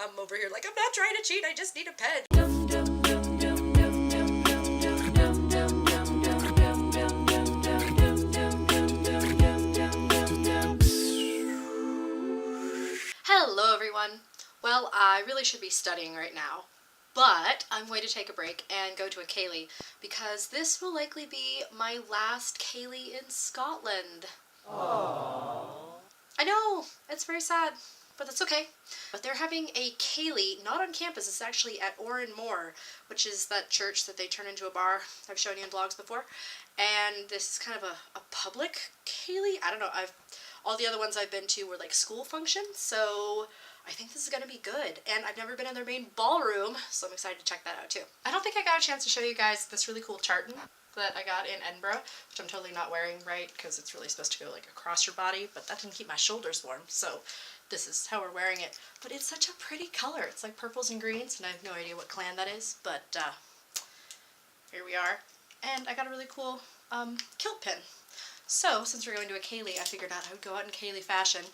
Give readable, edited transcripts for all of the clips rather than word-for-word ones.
I'm over here like, I'm not trying to cheat, I just need a pen. Hello everyone. Well, I really should be studying right now, but I'm going to take a break and go to a Ceilidh because this will likely be my last Ceilidh in Scotland. Aww. I know, it's very sad, but that's okay. But they're having a Ceilidh, not on campus, it's actually at Avonmora, which is that church that they turn into a bar I've shown you in vlogs before. And this is kind of a public Ceilidh. I don't know, all the other ones I've been to were like school functions, so I think this is going to be good. And I've never been in their main ballroom, so I'm excited to check that out too. I don't think I got a chance to show you guys this really cool tartan that I got in Edinburgh, which I'm totally not wearing, right, because it's really supposed to go like across your body, but that didn't keep my shoulders warm, so this is how we're wearing it. But it's such a pretty color. It's like purples and greens, and I have no idea what clan that is, but here we are. And I got a really cool kilt pin. So, since we're going to a Ceilidh, I figured out I would go out in Ceilidh fashion.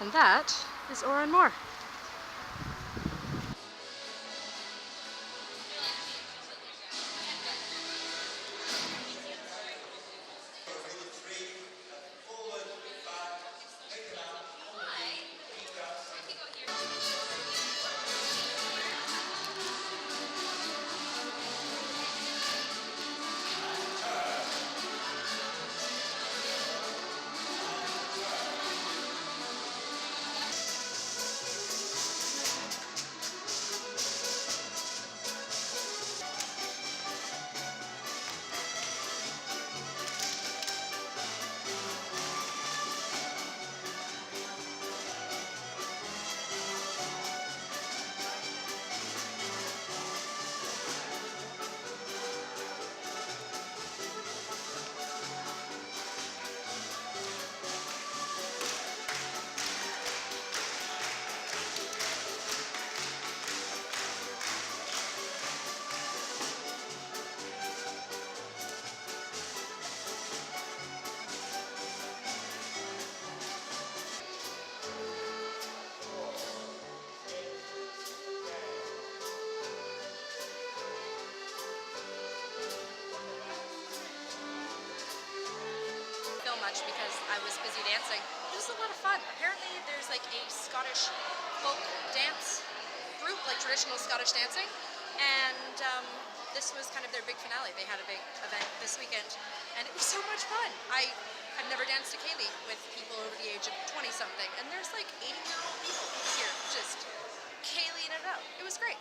And that is Avonmora. Much because I was busy dancing. It was a lot of fun. Apparently there's like a Scottish folk dance group, like traditional Scottish dancing, and this was kind of their big finale. They had a big event this weekend, and it was so much fun. I've never danced a Ceilidh with people over the age of 20-something, and there's like 80-year-old people here just Ceilidhing it up. It was great.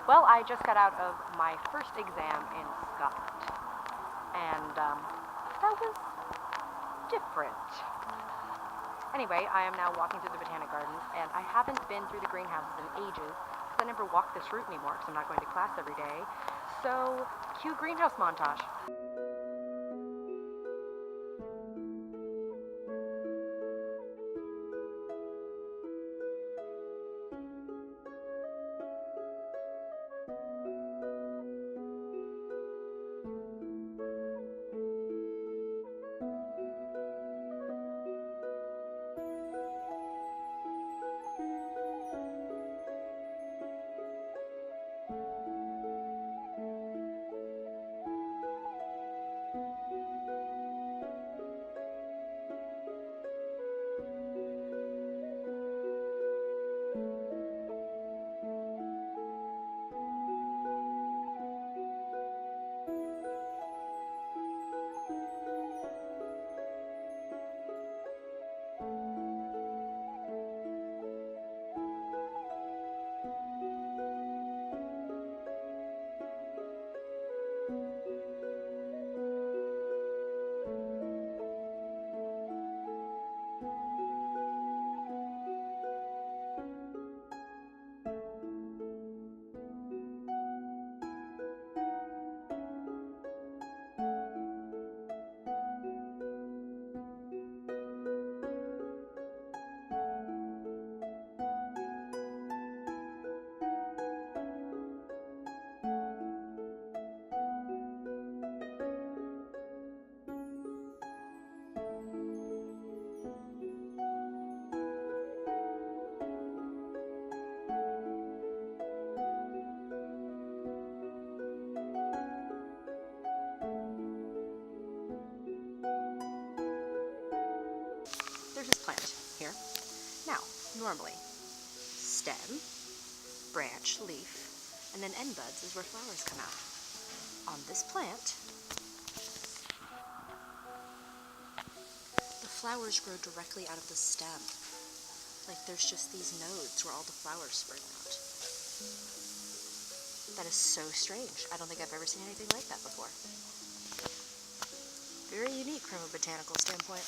Well, I just got out of my first exam in Scotland, and that was different. Anyway, I am now walking through the botanic gardens, and I haven't been through the greenhouses in ages, because I never walk this route anymore, because I'm not going to class every day. So, cue greenhouse montage. normally. Stem, branch, leaf, and then end buds is where flowers come out. On this plant, the flowers grow directly out of the stem. Like there's just these nodes where all the flowers spring out. That is so strange. I don't think I've ever seen anything like that before. Very unique from a botanical standpoint.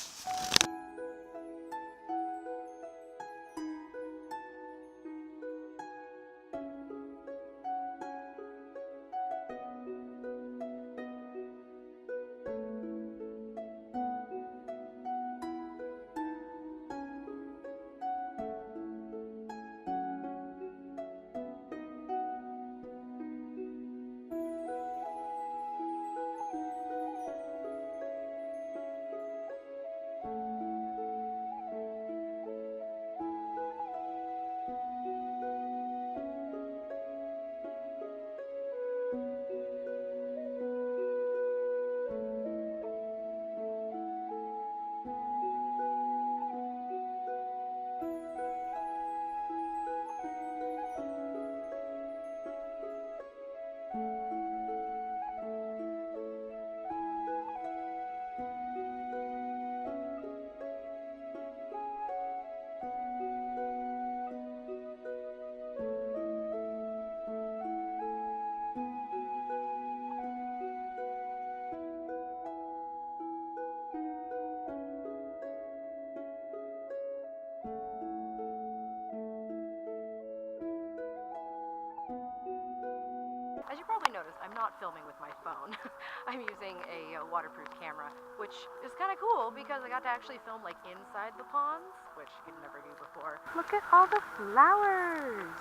As you probably noticed, I'm not filming with my phone. I'm using a waterproof camera, which is kind of cool because I got to actually film like inside the ponds, which you could never do before. Look at all the flowers!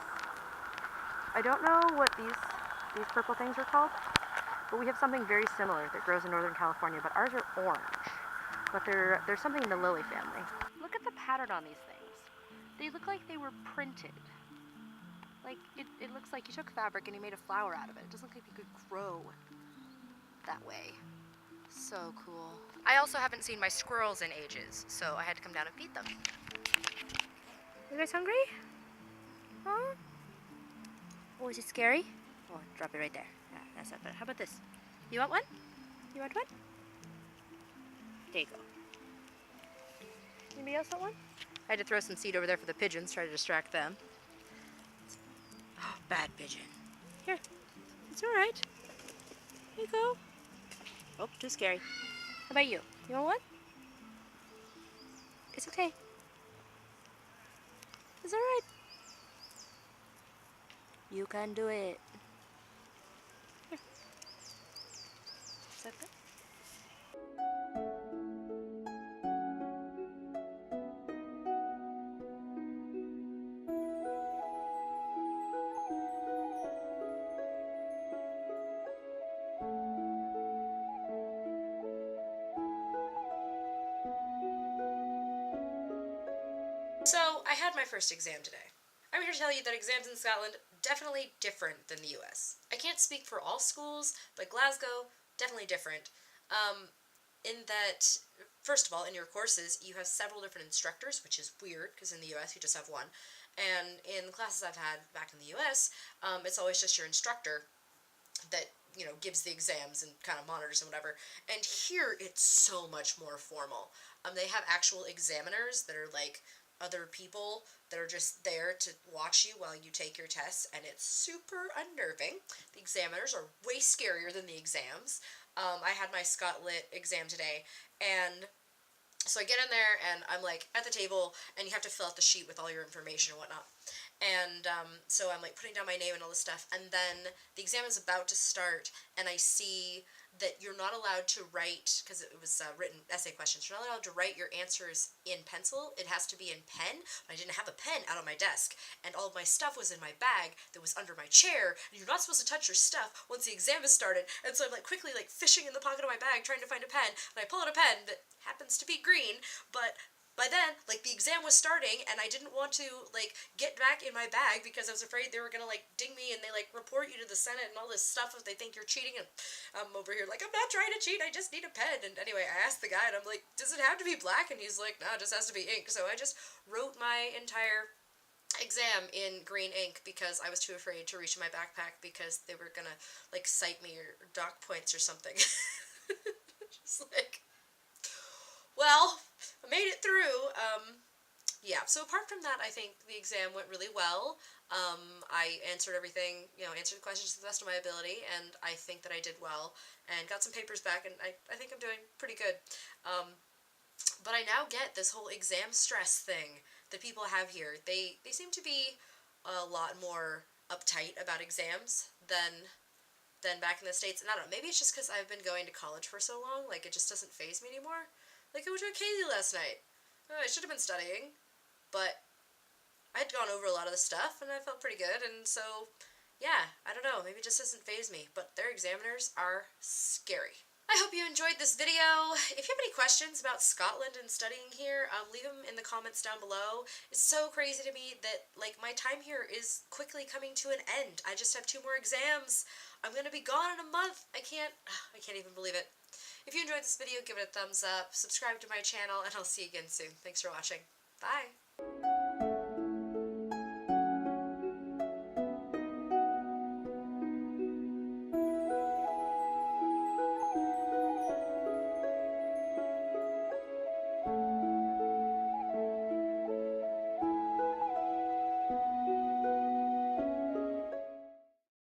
I don't know what these purple things are called, but we have something very similar that grows in Northern California, but ours are orange. But they're something in the lily family. Look at the pattern on these things. They look like they were printed. Like, it looks like you took fabric and you made a flower out of it. It doesn't look like you could grow that way. So cool. I also haven't seen my squirrels in ages, so I had to come down and feed them. You guys hungry? Huh? Oh, is it scary? Oh, drop it right there. Yeah, that's not bad. How about this? You want one? You want one? There you go. Anybody else want one? I had to throw some seed over there for the pigeons, try to distract them. Oh, bad pigeon. Here. It's all right. Here you go. Oh, too scary. How about you? You want one? It's okay. It's all right. You can do it. Here. Is that good? So, I had my first exam today. I'm here to tell you that exams in Scotland definitely different than the US. I can't speak for all schools, but Glasgow, definitely different. In that, first of all, in your courses, you have several different instructors, which is weird, because in the US you just have one. And in the classes I've had back in the US, it's always just your instructor that, you know, gives the exams and kind of monitors and whatever. And here, it's so much more formal. They have actual examiners that are like other people that are just there to watch you while you take your tests, and it's super unnerving. The examiners are way scarier than the exams. I had my Scot Lit exam today, and so I get in there, and I'm like at the table, and you have to fill out the sheet with all your information and whatnot. And so I'm like putting down my name and all this stuff, and then the exam is about to start, and I see that you're not allowed to write, because it was written essay questions, you're not allowed to write your answers in pencil. It has to be in pen. I didn't have a pen out on my desk, and all of my stuff was in my bag that was under my chair, and you're not supposed to touch your stuff once the exam is started. And so I'm like quickly like fishing in the pocket of my bag trying to find a pen, and I pull out a pen that happens to be green, but by then, like, the exam was starting, and I didn't want to, like, get back in my bag because I was afraid they were gonna, like, ding me and they, like, report you to the Senate and all this stuff if they think you're cheating, and I'm over here like, I'm not trying to cheat, I just need a pen. And anyway, I asked the guy, and I'm like, does it have to be black? And he's like, no, it just has to be ink. So I just wrote my entire exam in green ink because I was too afraid to reach in my backpack because they were gonna, like, cite me or dock points or something. Just like, well, I made it through. Yeah, so apart from that, I think the exam went really well. I answered everything, answered the questions to the best of my ability, and I think that I did well, and got some papers back, and I think I'm doing pretty good. But I now get this whole exam stress thing that people have here. They seem to be a lot more uptight about exams than back in the States, and I don't know, maybe it's just because I've been going to college for so long, like, it just doesn't faze me anymore. Like, I went to a Ceilidh last night. I should have been studying, but I'd gone over a lot of the stuff, and I felt pretty good, and so, yeah, I don't know, maybe it just doesn't faze me, but their examiners are scary. I hope you enjoyed this video. If you have any questions about Scotland and studying here, leave them in the comments down below. It's so crazy to me that, like, my time here is quickly coming to an end. I just have 2 more exams. I'm gonna be gone in a month. I can't even believe it. If you enjoyed this video, give it a thumbs up, subscribe to my channel, and I'll see you again soon. Thanks for watching. Bye!